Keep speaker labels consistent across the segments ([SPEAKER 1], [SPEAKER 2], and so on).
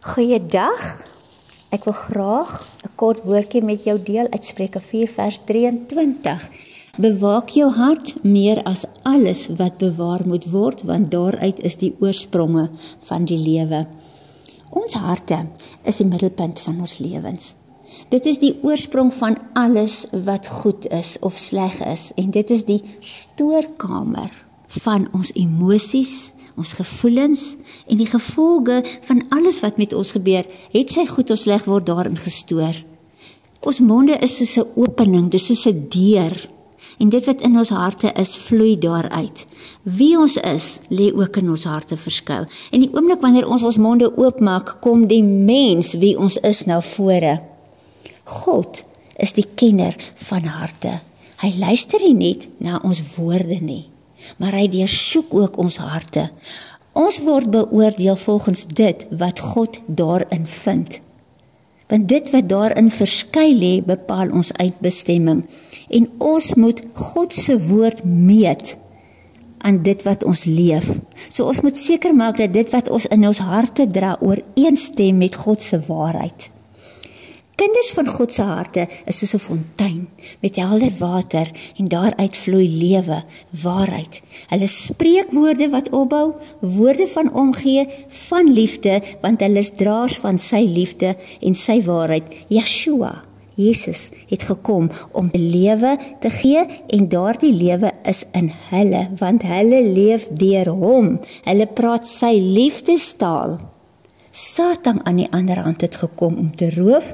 [SPEAKER 1] Goeiedag, ek wil graag 'n kort woordjie met jou deel uit Spreuke 4 vers 23. Bewaak jou hart meer as alles wat bewaar moet word, want daaruit is die oorspronge van die lewe. Ons harte is die middelpunt van ons lewens. Dit is die oorsprong van alles wat goed is of sleg is, en dit is die stoorkamer van ons emosies, ons gevoelens en die gevolge van alles wat met ons gebeur, het sy goed of sleg word daarin gestoor. Ons monde is soos 'n opening, dis soos 'n deur, en dit wat in ons harte is, vloei daaruit. Wie ons is, lê ook in ons harte verskuil. En die oomblik wanneer ons monde oopmaak, kom die mens wie ons is na vore. God is die kenner van harte. Hy luister nie net na ons woorde nie, maar hy deursoek ook ons harte. Ons word beoordeel volgens dit wat God daarin vind. Want dit wat daarin verskuil lê, bepaal ons uitbestemming. En ons moet God se woord meet aan dit wat ons leef. So ons moet seker maak dat dit wat ons in ons harte dra, ooreenstem met God se waarheid. Kinders van God se harte is soos 'n fontein met helder water en daaruit vloei lewe, waarheid. Hulle spreek woorde wat opbou, woorde van omgee, van liefde, want hulle is draers van sy liefde en sy waarheid. Yeshua, Jesus, het gekom om lewe te gee en daardie lewe is in hulle, want hulle leef deur hom. Hulle praat sy liefdestaal. Satan aan die ander hand het gekom om te roof,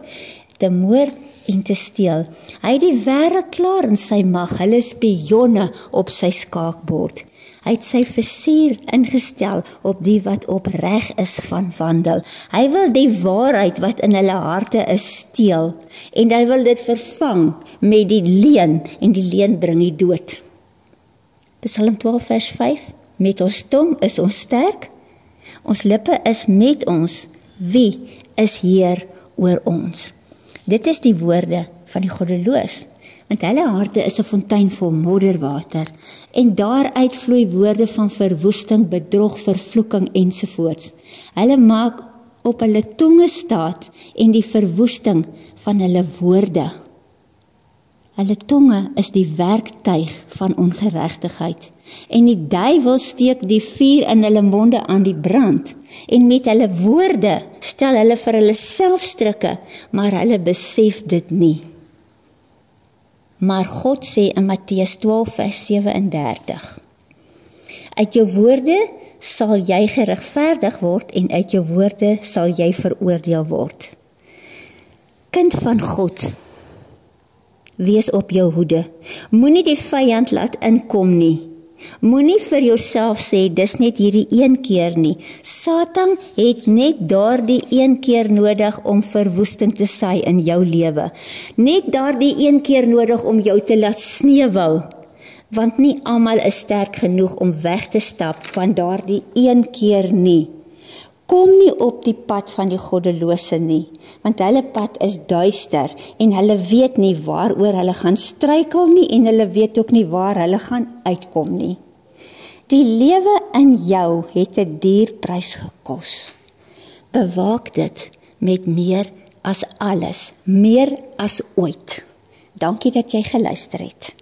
[SPEAKER 1] te moord en te steel. Hy het die wêreld klaar in sy mag, hulle spionne op sy skaakbord. Hy het sy vizier ingestel op die wat opreg is van wandel. Hy wil die waarheid wat in hulle harte is steel, en hy wil dit vervang met die leuen, en die leuen bring die dood. Psalm 12 vers 5, met ons tong is ons sterk, ons lippe is met ons, wie is Heer oor ons? Dit is die woorde van die goddeloos, want hulle harte is 'n fontein vol modderwater, en daaruit vloei woorde van verwoesting, bedrog, vervloeking ensovoorts. Hulle maak op hulle tonge staat en die verwoesting van hulle woorde. Hulle tonge is die werktuig van ongeregtigheid, en die duiwel steek die vuur in hulle monde aan die brand, en met hulle woorde stel hulle vir hulle self strikke, maar hulle besef dit nie. Maar God sê in Matteus 12 vers 37, uit jou woorde sal jy geregverdig word, en uit jou woorde sal jy veroordeel word. Kind van God, wees op jou hoede. Moenie die vyand laat inkom nie. Moenie vir jouself sê, dis net hierdie een keer nie. Satan het net daardie een keer nodig om verwoesting te saai in jou lewe. Net daardie een keer nodig om jou te laat sneeuwel. Want nie almal is sterk genoeg om weg te stap van daardie een keer nie. Kom nie op die pad van die goddelose nie, want hulle pad is duister en hulle weet nie waaroor hulle gaan struikel nie en hulle weet ook nie waar hulle gaan uitkom nie. Die lewe in jou het 'n duur prys gekos. Bewaak dit met meer as alles, meer as ooit. Dankie dat jy geluister het.